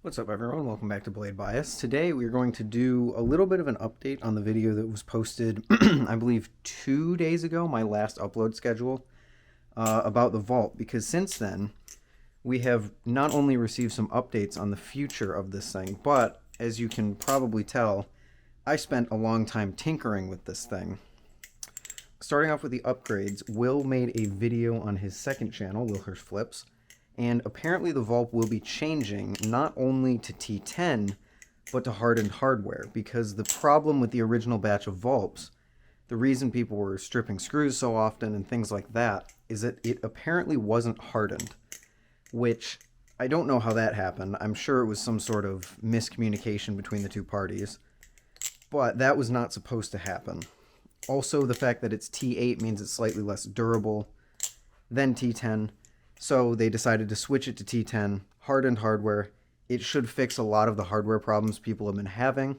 What's up everyone, welcome back to Blade Bias. Today we're going to do a little bit of an update on the video that was posted, I believe 2 days ago, my last upload schedule, about the Vault, because since then we have not only received some updates on the future of this thing, but as you can probably tell, I spent a long time tinkering with this thing. Starting off with the upgrades, Will made a video on his second channel, Will Flips, and apparently the Vulp will be changing not only to T10, but to hardened hardware, because the problem with the original batch of Vulps, the reason people were stripping screws so often and things like that, is that it apparently wasn't hardened, which I don't know how that happened. I'm sure it was some sort of miscommunication between the two parties, but that was not supposed to happen. Also, the fact that it's T8 means it's slightly less durable than T10, so they decided to switch it to T10, hardened hardware. It should fix a lot of the hardware problems people have been having.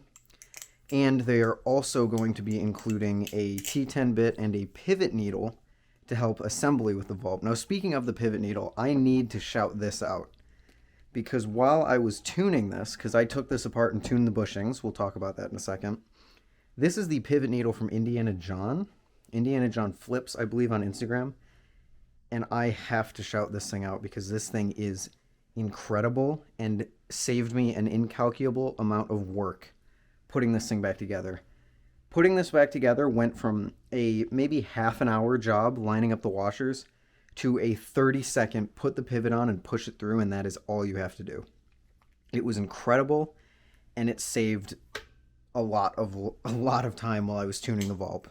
And they are also going to be including a T10 bit and a pivot needle to help assembly with the Vulp. Now, speaking of the pivot needle, I need to shout this out. Because while I was tuning this, because I took this apart and tuned the bushings, we'll talk about that in a second. This is the pivot needle from Indiana John Flips, I believe, on Instagram. And I have to shout this thing out because this thing is incredible and saved me an incalculable amount of work putting this thing back together. Putting this back together went from a maybe half an hour job lining up the washers to a 30-second put the pivot on and push it through, and that is all you have to do. It was incredible, and it saved a lot of time while I was tuning the Vulp.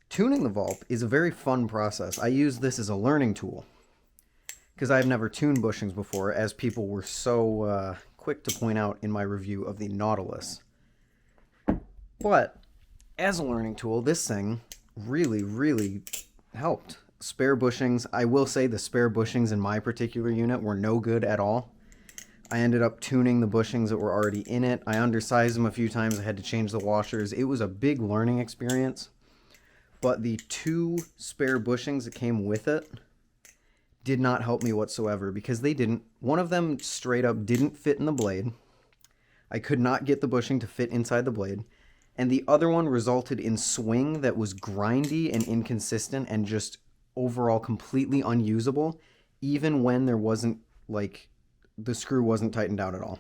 Tuning the Vulp is a very fun process. I use this as a learning tool because I've never tuned bushings before, as people were so quick to point out in my review of the Nautilus. But as a learning tool, this thing really helped. Spare bushings, I will say the spare bushings in my particular unit were no good at all. I ended up tuning the bushings that were already in it. I undersized them a few times. I had to change the washers. It was a big learning experience. But the two spare bushings that came with it did not help me whatsoever because they didn't. One of them straight up didn't fit in the blade. I could not get the bushing to fit inside the blade. And the other one resulted in swing that was grindy and inconsistent and just overall completely unusable, even when there wasn't, like, the screw wasn't tightened down at all.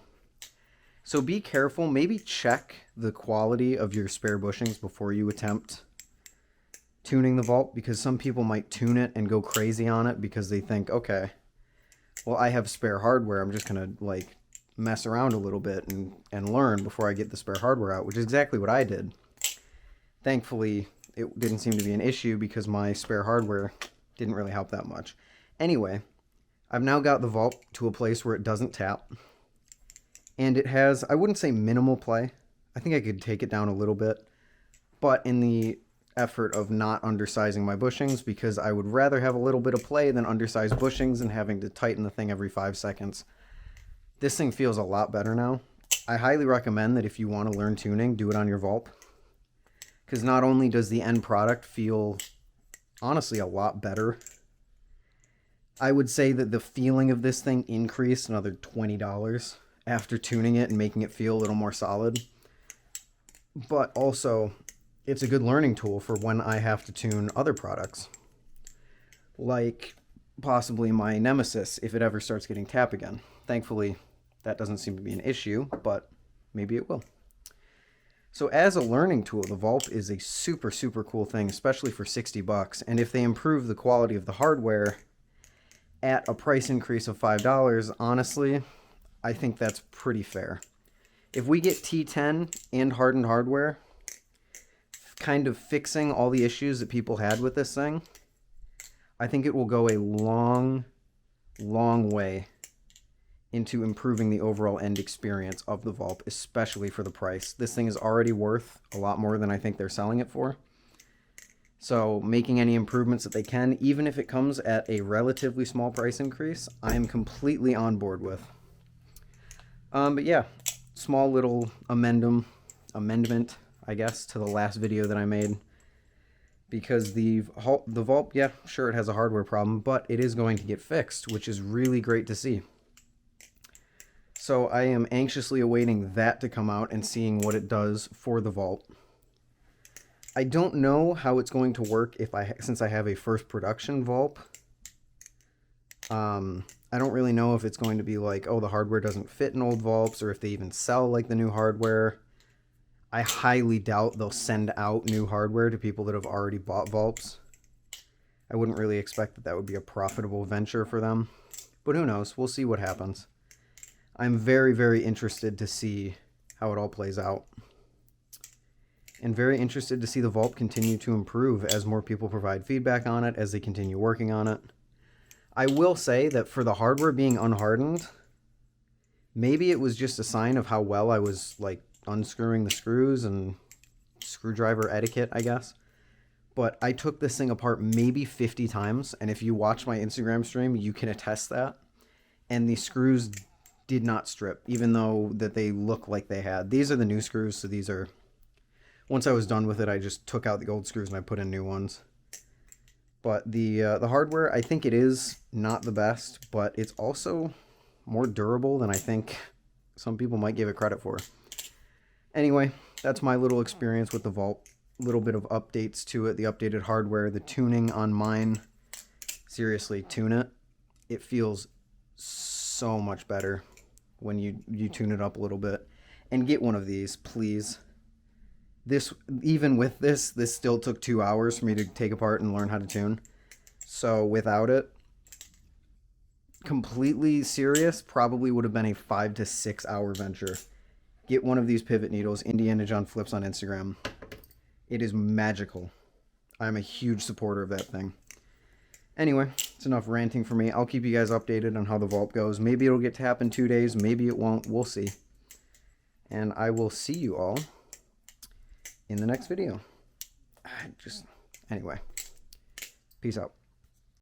So be careful. Maybe check the quality of your spare bushings before you attempt tuning the Vulp, because some people might tune it and go crazy on it because they think, okay, well, I have spare hardware. I'm just going to, like, mess around a little bit and learn before I get the spare hardware out, which is exactly what I did. Thankfully, it didn't seem to be an issue because my spare hardware didn't really help that much. Anyway, I've now got the Vulp to a place where it doesn't tap. And it has, I wouldn't say minimal play. I think I could take it down a little bit. But in the effort of not undersizing my bushings, because I would rather have a little bit of play than undersized bushings and having to tighten the thing every 5 seconds. This thing feels a lot better now. I highly recommend that if you want to learn tuning, do it on your Vulp. Because not only does the end product feel, honestly, a lot better, I would say that the feeling of this thing increased another $20 after tuning it and making it feel a little more solid. But also, it's a good learning tool for when I have to tune other products. Like possibly my Nemesis if it ever starts getting tap again. Thankfully, that doesn't seem to be an issue, but maybe it will. So as a learning tool, the Vulp is a super cool thing, especially for $60. And if they improve the quality of the hardware at a price increase of $5, honestly, I think that's pretty fair. If we get T10 and hardened hardware, kind of fixing all the issues that people had with this thing, I think it will go a long way into improving the overall end experience of the Vulp, especially for the price. This thing is already worth a lot more than I think they're selling it for. So making any improvements that they can, even if it comes at a relatively small price increase, I'm completely on board with. But yeah, small little amendment, I guess, to the last video that I made. Because the Vulp, yeah, sure, it has a hardware problem, but it is going to get fixed, which is really great to see. So I am anxiously awaiting that to come out and seeing what it does for the vault. I don't know how it's going to work since I have a first production Vulp. I don't really know if it's going to be like, oh, the hardware doesn't fit in old Vulps, or if they even sell like the new hardware. I highly doubt they'll send out new hardware to people that have already bought Vulps. I wouldn't really expect that would be a profitable venture for them. But who knows? We'll see what happens. I'm very, very interested to see how it all plays out. And very interested to see the Vulp continue to improve as more people provide feedback on it, as they continue working on it. I will say that for the hardware being unhardened, maybe it was just a sign of how well I was like unscrewing the screws and screwdriver etiquette, I guess. But I took this thing apart maybe 50 times, and if you watch my Instagram stream, you can attest that. And the screws did not strip, even though that they look like they had. These are the new screws, so these are... Once I was done with it, I just took out the old screws and I put in new ones. But the hardware, I think it is not the best, but it's also more durable than I think some people might give it credit for. Anyway, that's my little experience with the Vulp. A little bit of updates to it, the updated hardware, the tuning on mine. Seriously, tune it. It feels so much better when you tune it up a little bit. And get one of these, please. Even with this still took 2 hours for me to take apart and learn how to tune. So without it, completely serious, probably would have been a 5 to 6 hour venture. Get one of these pivot needles, Indiana John Flips on Instagram. It is magical. I'm a huge supporter of that thing. Anyway, it's enough ranting for me. I'll keep you guys updated on how the Vulp goes. Maybe it'll get tapped in 2 days. Maybe it won't. We'll see. And I will see you all in the next video. Anyway, peace out.